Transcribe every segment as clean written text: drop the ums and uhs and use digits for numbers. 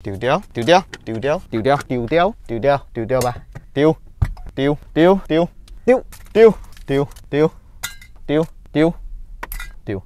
丢掉，丢掉，丢掉，丢掉，丢掉，丢掉，丢掉吧，丢，丢，丢，丢，丢，丢，丢，丢，丢，丢，丢。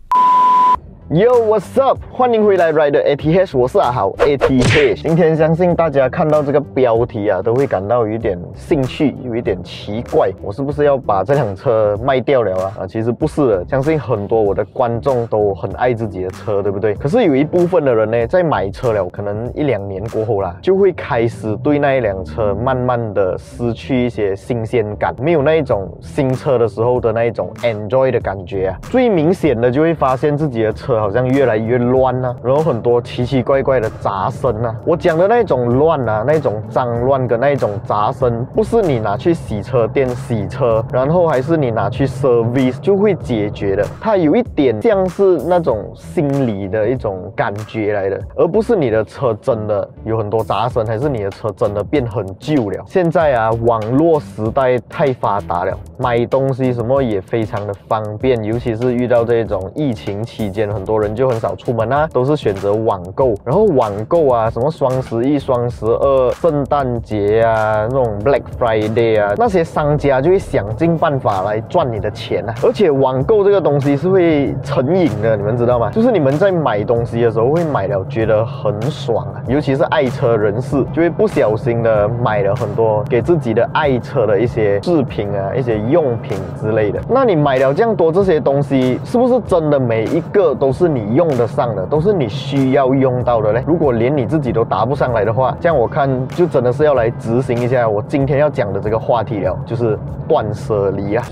Yo, what's up？ 欢迎回来 Rider ATH， 我是阿豪 ATH。今天相信大家看到这个标题啊，都会感到有一点兴趣，有一点奇怪，我是不是要把这辆车卖掉了啊？其实不是的，相信很多我的观众都很爱自己的车，对不对？可是有一部分的人呢，在买车了，可能1-2年过后啦，就会开始对那一辆车慢慢的失去一些新鲜感，没有那一种新车的时候的那一种 enjoy 的感觉啊。最明显的就会发现自己的车好像越来越乱啊，然后很多奇奇怪怪的杂声啊。我讲的那种乱啊，那种脏乱跟那种杂声，不是你拿去洗车店洗车，然后还是你拿去 service 就会解决的。它有一点像是那种心理的一种感觉来的，而不是你的车真的有很多杂声，还是你的车真的变很旧了。现在啊，网络时代太发达了，买东西什么也非常的方便，尤其是遇到这种疫情期间，很多人就很少出门啊，都是选择网购。然后网购啊，什么双11、双12、圣诞节啊，那种 Black Friday 啊，那些商家就会想尽办法来赚你的钱啊。而且网购这个东西是会成瘾的，你们知道吗？就是你们在买东西的时候会买了觉得很爽啊，尤其是爱车人士就会不小心的买了很多给自己的爱车的一些饰品啊、一些用品之类的。那你买了这样多这些东西，是不是真的每一个都是你用得上的，都是你需要用到的嘞？如果连你自己都答不上来的话，这样我看就真的是要来执行一下我今天要讲的这个话题了，就是断舍离啊。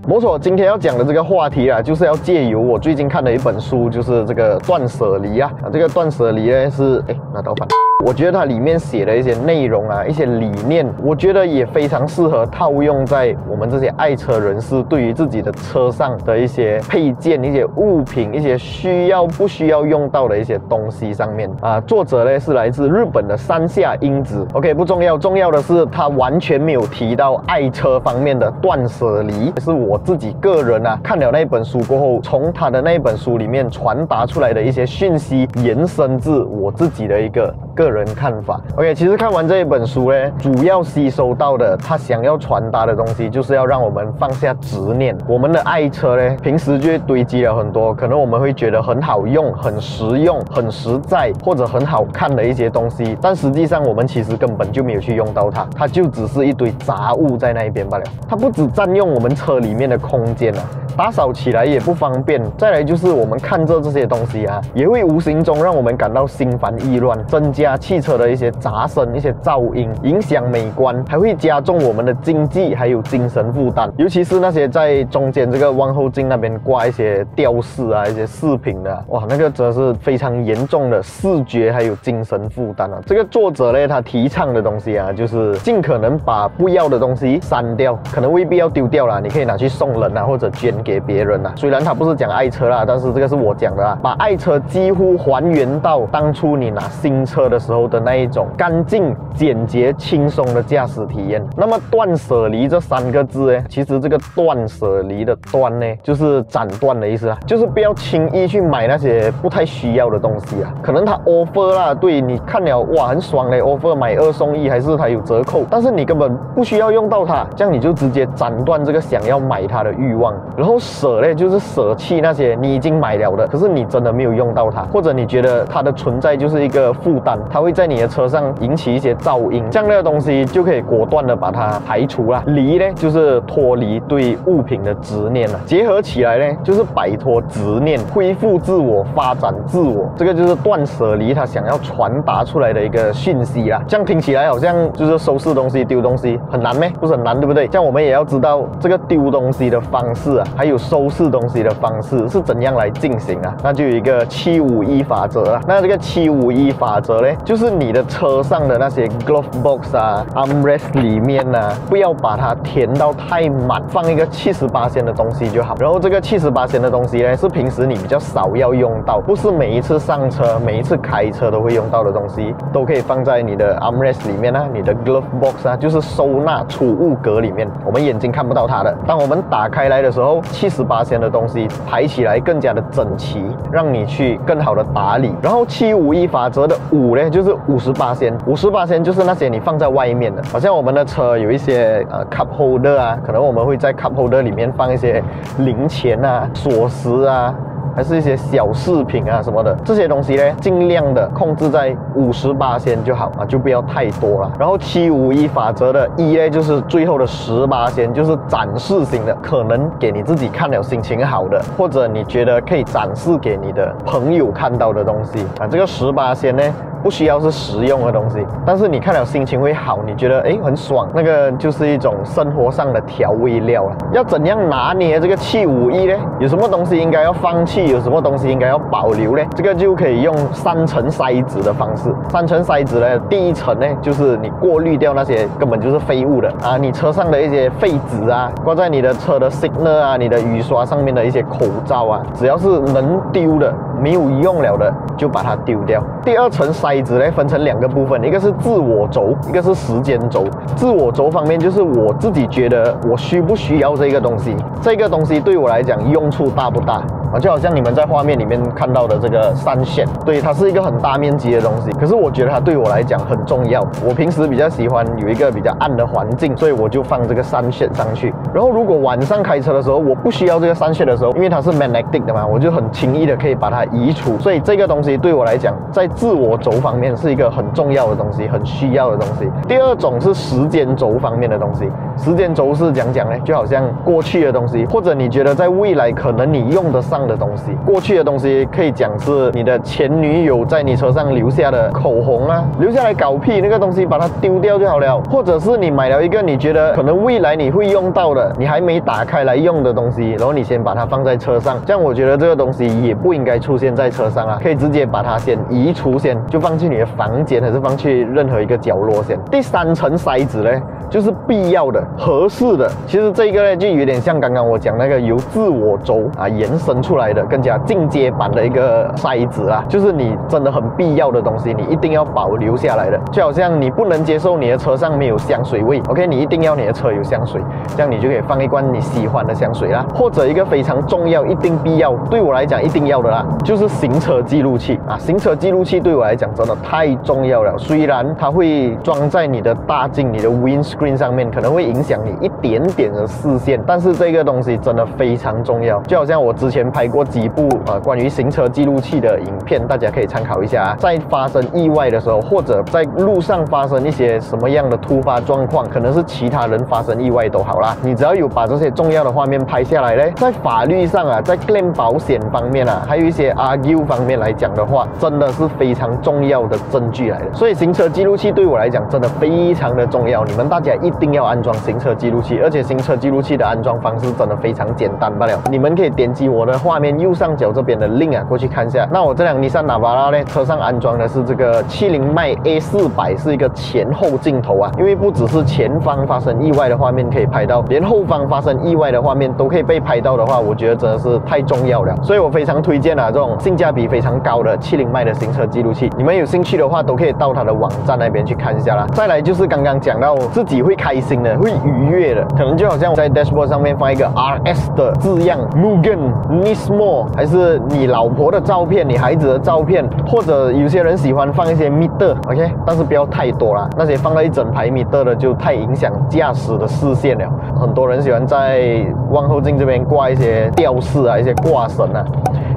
没错，今天要讲的这个话题啊，就是要借由我最近看的一本书，就是这个断舍离啊。这个断舍离呢是，拿刀反。我觉得它里面写的一些内容啊，一些理念，我觉得也非常适合套用在我们这些爱车人士对于自己的车上的一些配件、一些物品、一些需要不需要用到的一些东西上面啊。作者呢是来自日本的山下英子。OK， 不重要，重要的是他完全没有提到爱车方面的断舍离，是我自己个人啊看了那本书过后，从他的那本书里面传达出来的一些讯息，延伸至我自己的一个个人看法。 OK， 其实看完这一本书呢，主要吸收到的他想要传达的东西，就是要让我们放下执念。我们的爱车呢，平时就会堆积了很多可能我们会觉得很好用、很实用、很实在或者很好看的一些东西，但实际上我们其实根本就没有去用到它，它就只是一堆杂物在那一边罢了。它不只占用我们车里面的空间啊，打扫起来也不方便。再来就是我们看着这些东西啊，也会无形中让我们感到心烦意乱，增加汽车的一些杂声、一些噪音，影响美观，还会加重我们的经济还有精神负担。尤其是那些在中间这个望后镜那边挂一些吊饰啊、一些饰品的，哇，那个真的是非常严重的视觉还有精神负担啊。这个作者呢，他提倡的东西啊，就是尽可能把不要的东西删掉，可能未必要丢掉啦，你可以拿去送人啊，或者捐给别人啊。虽然他不是讲爱车啦，但是这个是我讲的啦，把爱车几乎还原到当初你拿新车的时候的那一种干净、简洁、轻松的驾驶体验。那么断舍离这3个字呢，其实这个断舍离的断呢，就是斩断的意思啊，就是不要轻易去买那些不太需要的东西啊。可能它 offer 啦，对你看了哇很爽嘞 ，offer 买2送1，还是它有折扣，但是你根本不需要用到它，这样你就直接斩断这个想要买它的欲望。然后舍呢，就是舍弃那些你已经买了的，可是你真的没有用到它，或者你觉得它的存在就是一个负担，它会在你的车上引起一些噪音，这样的东西就可以果断的把它排除啦。离呢，就是脱离对物品的执念了，结合起来呢，就是摆脱执念，恢复自我，发展自我。这个就是断舍离他想要传达出来的一个讯息啦。这样听起来好像就是收拾东西、丢东西很难咩？不是很难，对不对？这样我们也要知道这个丢东西的方式啊，还有收拾东西的方式是怎样来进行啊？那就有一个751法则啊。那这个751法则呢，嘞，就是你的车上的那些 glove box 啊、armrest 里面啊，不要把它填到太满，放一个70%的东西就好。然后这个70%的东西呢，是平时你比较少要用到，不是每一次上车、每一次开车都会用到的东西，都可以放在你的 armrest 里面啊，你的 glove box 啊，就是收纳储物格里面，我们眼睛看不到它的。当我们打开来的时候，70%的东西排起来更加的整齐，让你去更好的打理。然后751法则的5呢，就是50%就是那些你放在外面的，好像我们的车有一些cup holder 啊，可能我们会在 cup holder 里面放一些零钱啊、锁匙啊，还是一些小饰品啊什么的，这些东西呢，尽量的控制在50%就好啊，就不要太多了。然后751法则的1呢，就是最后的10%，就是展示型的，可能给你自己看了心情好的，或者你觉得可以展示给你的朋友看到的东西啊。这个10%呢，不需要是实用的东西，但是你看了心情会好，你觉得很爽，那个就是一种生活上的调味料了。要怎样拿捏这个751呢？有什么东西应该要放弃，有什么东西应该要保留呢？这个就可以用3层筛子的方式。3层筛子呢，第一层呢，就是你过滤掉那些根本就是废物的啊，你车上的一些废纸啊，挂在你的车的 signal 啊、你的雨刷上面的一些口罩啊，只要是能丢的、没有用了的，就把它丢掉。第二层筛子呢，分成2个部分，一个是自我轴，一个是时间轴。自我轴方面就是我自己觉得我需不需要这个东西，这个东西对我来讲用处大不大啊？就好像你们在画面里面看到的这个sunshade，对，它是一个很大面积的东西，可是我觉得它对我来讲很重要。我平时比较喜欢有一个比较暗的环境，所以我就放这个sunshade上去。然后如果晚上开车的时候我不需要这个sunshade的时候，因为它是 magnetic 的嘛，我就很轻易的可以把它移除。所以这个东西对我来讲，在自我轴方面是一个很重要的东西，很需要的东西。第二种是时间轴方面的东西。时间轴是讲呢，就好像过去的东西，或者你觉得在未来可能你用得上的东西。过去的东西可以讲是你的前女友在你车上留下的口红啊，留下来搞屁，那个东西把它丢掉就好了。或者是你买了一个你觉得可能未来你会用到的，你还没打开来用的东西，然后你先把它放在车上，这样我觉得这个东西也不应该出现在车上啊，可以直接把它先移除先，就放去你的房间，还是放去任何一个角落先。第3层筛子呢，就是必要的、合适的。其实这个呢，就有点像刚刚我讲那个由自我轴延伸出来的更加进阶版的一个筛子啦，就是你真的很必要的东西，你一定要保留下来的。就好像你不能接受你的车上没有香水味 ，OK， 你一定要你的车有香水，这样你就可以放一罐你喜欢的香水啦。或者一个非常重要、一定必要，对我来讲一定要的啦，就是行车记录器啊。行车记录器对我来讲真的太重要了。虽然它会装在你的大镜、你的 windscreen 上面，可能会影响你一点点的视线，但是这个东西真的非常重要。就好像我之前拍过几部关于行车记录器的影片，大家可以参考一下啊。在发生意外的时候，或者在路上发生一些什么样的突发状况，可能是其他人发生意外都好啦，你只要有把这些重要的画面拍下来嘞，在法律上啊，在 claim 保险方面啊，还有一些 argue 方面来讲的话，真的是非常重要的证据来的。所以行车记录器对我来讲真的非常的重要，你们大家一定要安装行车记录器，而且行车记录器的安装方式真的非常简单罢了。你们可以点击我的画面右上角这边的 link 啊，过去看一下。那我这辆Nissan Navara呢，车上安装的是这个70迈 A400，是一个前后镜头啊，因为不只是前方发生意外的画面可以拍到，连后方发生意外的画面都可以被拍到的话，我觉得真的是太重要了。所以我非常推荐啊，这种性价比非常高的70迈的行车记录器，你们有兴趣的话都可以到它的网站那边去看一下啦。再来就是刚刚讲到自己会开心的、会愉悦的，可能就好像在 dashboard 上面放一个 RS 的字样 ，Mugen Nismo， 还是你老婆的照片、你孩子的照片，或者有些人喜欢放一些 meter，OK， 但是不要太多啦，那些放了一整排 meter 的就太影响驾驶的视线了。很多人喜欢在望后镜这边挂一些吊饰啊、一些挂绳啊，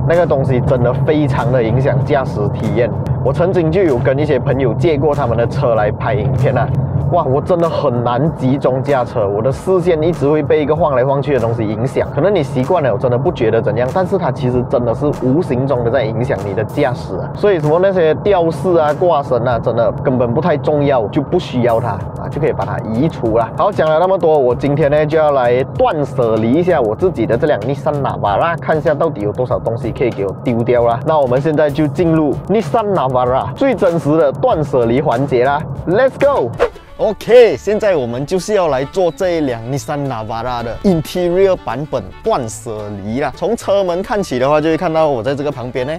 那个东西真的非常的影响驾驶体验。我曾经就有跟一些朋友借过他们的车来拍影片啊。哇，我真的很难集中驾车，我的视线一直会被一个晃来晃去的东西影响。可能你习惯了，我真的不觉得怎样，但是它其实真的是无形中的在影响你的驾驶啊。所以什么那些吊饰啊、挂绳啊，真的根本不太重要，就不需要它啊，就可以把它移除了。好，讲了那么多，我今天呢就要来断舍离一下我自己的这辆日産Navara，看一下到底有多少东西可以给我丢掉啦。那我们现在就进入日産Navara最真实的断舍离环节啦 ，Let's go。OK， 现在我们就是要来做这一辆日産Navara的 Interior 版本断舍离啦。从车门看起的话，就会看到我在这个旁边呢。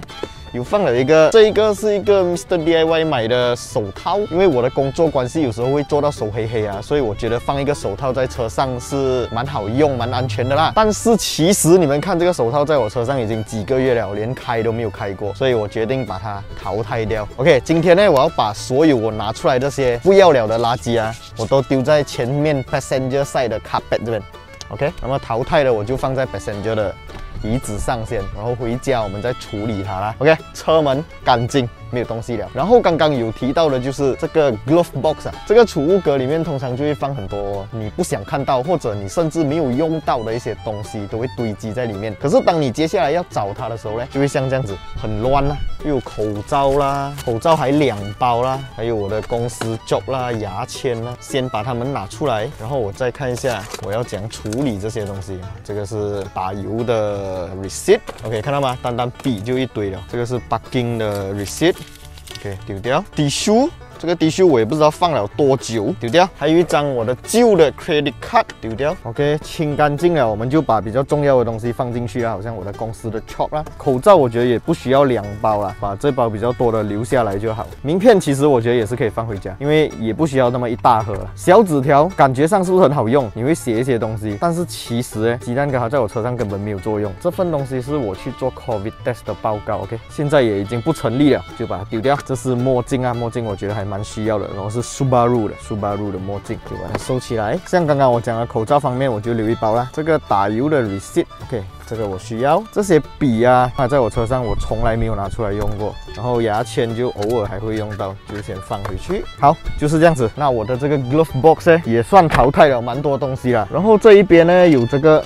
有放了一个，这一个是一个 Mr. DIY 买的手套，因为我的工作关系，有时候会做到手黑黑啊，所以我觉得放一个手套在车上是蛮好用、蛮安全的啦。但是其实你们看这个手套在我车上已经几个月了，连开都没有开过，所以我决定把它淘汰掉。OK， 今天呢，我要把所有我拿出来这些不要了的垃圾啊，我都丢在前面 passenger side 的 carpet 这边。OK， 那么淘汰的我就放在 passenger 的椅子上先，然后回家我们再处理它啦。OK， 车门干净，没有东西了。然后刚刚有提到的就是这个 glove box 啊，这个储物格里面通常就会放很多你不想看到，或者你甚至没有用到的一些东西，都会堆积在里面。可是当你接下来要找它的时候呢，就会像这样子很乱啦，又有口罩啦，口罩还2包啦，还有我的公司 job 啦、牙签啦，先把它们拿出来，然后我再看一下我要怎样处理这些东西。这个是打油的 receipt，OK， 看到吗？单单笔就一堆了。这个是 parking 的 receipt，OK， 丢掉。tissue， 这个 tissue 我也不知道放了多久，丢掉。还有一张我的旧的 credit card， 丢掉。OK， 清干净了，我们就把比较重要的东西放进去啦，好像我的公司的 chop 啦，口罩我觉得也不需要2包啦，把这包比较多的留下来就好。名片其实我觉得也是可以放回家，因为也不需要那么一大盒了。小纸条感觉上是不是很好用？你会写一些东西，但是其实呢，鸡蛋糕在我车上根本没有作用。这份东西是我去做 COVID test 的报告 ，OK， 现在也已经不成立了，就把它丢掉。这是墨镜啊，墨镜我觉得还蛮需要的，然后是 Subaru 的墨镜，就把它收起来。像刚刚我讲的口罩方面，我就留1包啦。这个打油的 receipt，OK， 这个我需要。这些笔啊，在我车上我从来没有拿出来用过，然后牙签就偶尔还会用到，就先放回去。好，就是这样子。那我的这个 glove box 呢，也算淘汰了蛮多东西啦。然后这一边呢，有这个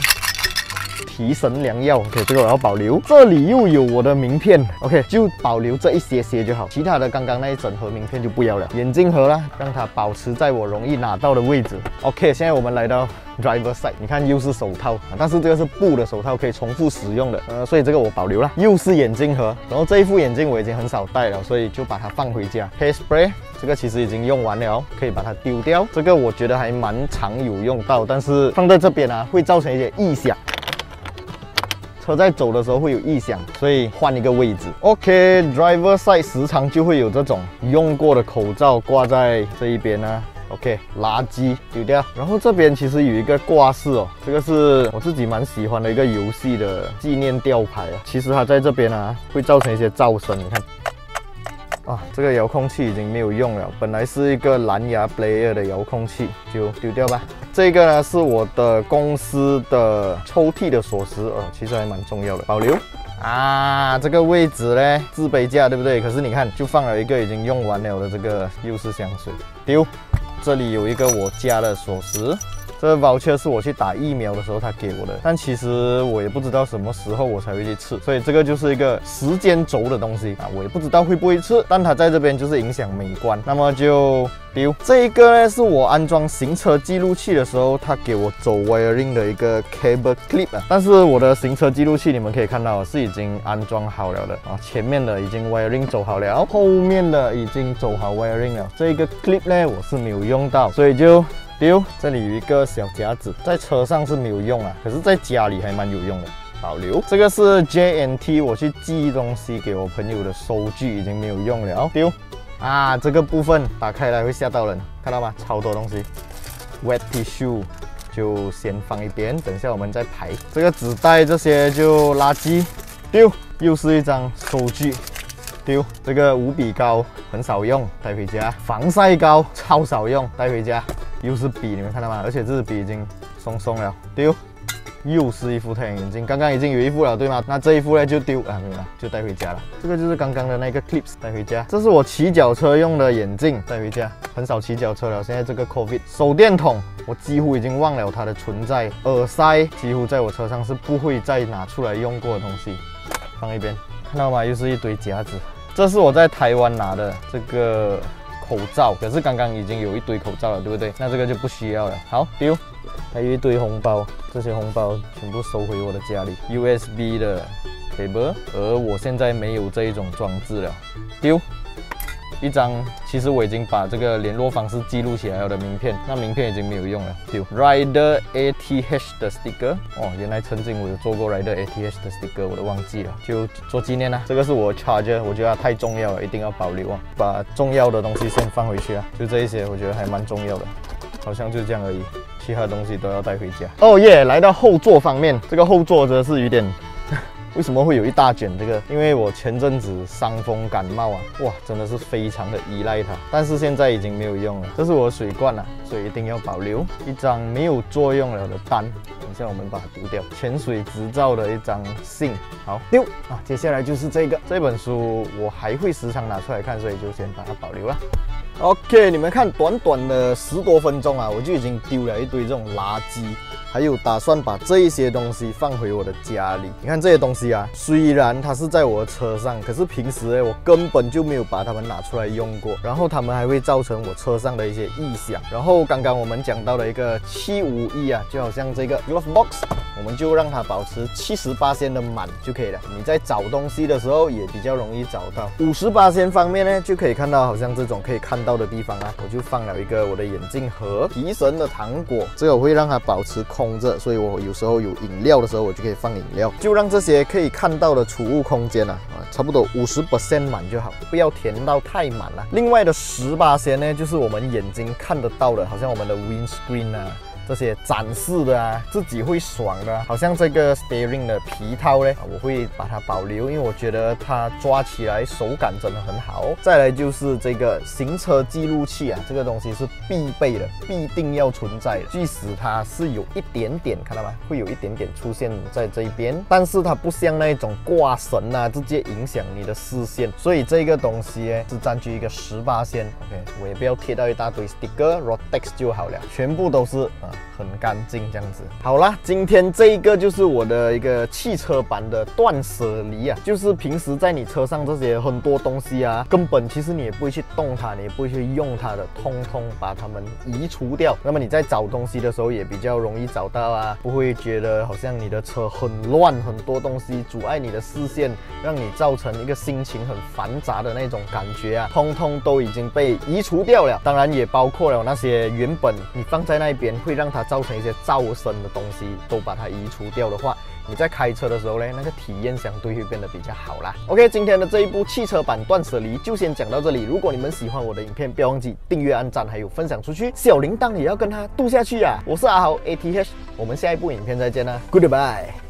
提神良药 ，OK， 这个我要保留。这里又有我的名片 ，OK， 就保留这一些就好，其他的刚刚那一整盒名片就不要了。眼镜盒啦，让它保持在我容易拿到的位置。OK， 现在我们来到 driver side， 你看又是手套，但是这个是布的手套，可以重复使用的，所以这个我保留了。又是眼镜盒，然后这一副眼镜我已经很少戴了，所以就把它放回家。Hairspray， 这个其实已经用完了，可以把它丢掉。这个我觉得还蛮常有用到，但是放在这边啊，会造成一些异响。车在走的时候会有异响，所以换一个位置。OK，driver side 时常就会有这种用过的口罩挂在这一边啊。OK， 垃圾丢掉。然后这边其实有一个挂饰哦，这个是我自己蛮喜欢的一个游戏的纪念吊牌啊。其实它在这边啊会造成一些噪声，你看。啊，这个遥控器已经没有用了，本来是一个蓝牙 player 的遥控器，就丢掉吧。这个呢是我的公司的抽屉的锁匙，其实还蛮重要的，保留。啊，这个位置呢，自备架对不对？可是你看，就放了一个已经用完了的这个柚式香水，丢。这里有一个我家的锁匙。这个 voucher 是我去打疫苗的时候他给我的，但其实我也不知道什么时候我才会去吃，所以这个就是一个时间轴的东西啊，我也不知道会不会吃，但它在这边就是影响美观，那么就丢。这一个呢是我安装行车记录器的时候，他给我走 wiring 的一个 cable clip 啊，但是我的行车记录器你们可以看到是已经安装好了的啊，前面的已经 wiring 走好了，后面的已经走好 wiring 了，这一个 clip 呢我是没有用到，所以就丢。这里有一个小夹子，在车上是没有用啊，可是在家里还蛮有用的，保留。这个是 JNT 我去寄东西给我朋友的收据，已经没有用了，丢。啊，这个部分打开来会吓到人，看到吗？超多东西。Wet tissue 就先放一边，等一下我们再排。这个纸袋这些就垃圾，丢。又是一张收据。丢。这个5笔膏很少用，带回家。防晒膏超少用，带回家。又是笔，你们看到吗？而且这支笔已经松松了，丢。又是一副太阳眼镜，刚刚已经有一副了，对吗？那这一副呢就丢啊，没有了，就带回家了。这个就是刚刚的那个 clips 带回家。这是我骑脚车用的眼镜带回家，很少骑脚车了。现在这个 COVID 手电筒，我几乎已经忘了它的存在。耳塞几乎在我车上是不会再拿出来用过的东西，放一边。看到吗？又是一堆夹子。这是我在台湾拿的这个口罩，可是刚刚已经有一堆口罩了，对不对？那这个就不需要了，好丢。还有一堆红包，这些红包全部收回我的家里。USB 的 cable， 而我现在没有这一种装置了，丢。一张，其实我已经把这个联络方式记录起来了的名片，那名片已经没有用了，丢。Rider ATH 的 sticker， 哦，原来曾经我有做过 Rider ATH 的 sticker， 我都忘记了，就做纪念啦。这个是我 charger， 我觉得它太重要了，一定要保留啊。把重要的东西先放回去啊，就这一些，我觉得还蛮重要的，好像就这样而已，其他东西都要带回家。哦耶，来到后座方面，这个后座真的是有点。为什么会有一大卷这个？因为我前阵子伤风感冒啊，哇，真的是非常的依赖它，但是现在已经没有用了。这是我的水罐啊，所以一定要保留。一张没有作用了的单，等一下我们把它丢掉。潜水执照的一张信，好丢啊。接下来就是这本书，我还会时常拿出来看，所以就先把它保留了。OK， 你们看，短短的10多分钟啊，我就已经丢了一堆这种垃圾。还有打算把这一些东西放回我的家里。你看这些东西啊，虽然它是在我的车上，可是平时呢，我根本就没有把它们拿出来用过。然后它们还会造成我车上的一些异响。然后刚刚我们讲到的一个751啊，就好像这个 glove box， 我们就让它保持70%的满就可以了。你在找东西的时候也比较容易找到。50%方面呢，就可以看到好像这种可以看到的地方啊，我就放了一个我的眼镜盒、提神的糖果，这个我会让它保持空着，所以我有时候有饮料的时候，我就可以放饮料，就让这些可以看到的储物空间啊，差不多50% 满就好，不要填到太满了。另外的10%呢，就是我们眼睛看得到的，好像我们的 windscreen 啊。这些展示的啊，自己会爽的啊，好像这个 steering 的皮套呢，我会把它保留，因为我觉得它抓起来手感真的很好。再来就是这个行车记录器啊，这个东西是必备的，必定要存在的。即使它是有一点点，看到吗？会有一点点出现在这一边，但是它不像那种挂绳啊，直接影响你的视线，所以这个东西呢是占据一个10%。OK， 我也不要贴到一大堆 sticker、Rotex 就好了，全部都是很干净这样子。好啦，今天这一个就是我的一个汽车版的断舍离啊，就是平时在你车上这些很多东西啊，根本其实你也不会去动它，你也不会去用它的，通通把它们移除掉。那么你在找东西的时候也比较容易找到啊，不会觉得好像你的车很乱，很多东西阻碍你的视线，让你造成一个心情很繁杂的那种感觉啊，通通都已经被移除掉了。当然也包括了那些原本你放在那边会让它造成一些噪声的东西，都把它移除掉的话，你在开车的时候呢，那个体验相对会变得比较好啦。OK， 今天的这一部汽车版断舍离就先讲到这里。如果你们喜欢我的影片，不要忘记订阅、按赞，还有分享出去，小铃铛也要跟它嘟下去啊！我是阿豪 ATH， 我们下一部影片再见啦 ，Goodbye。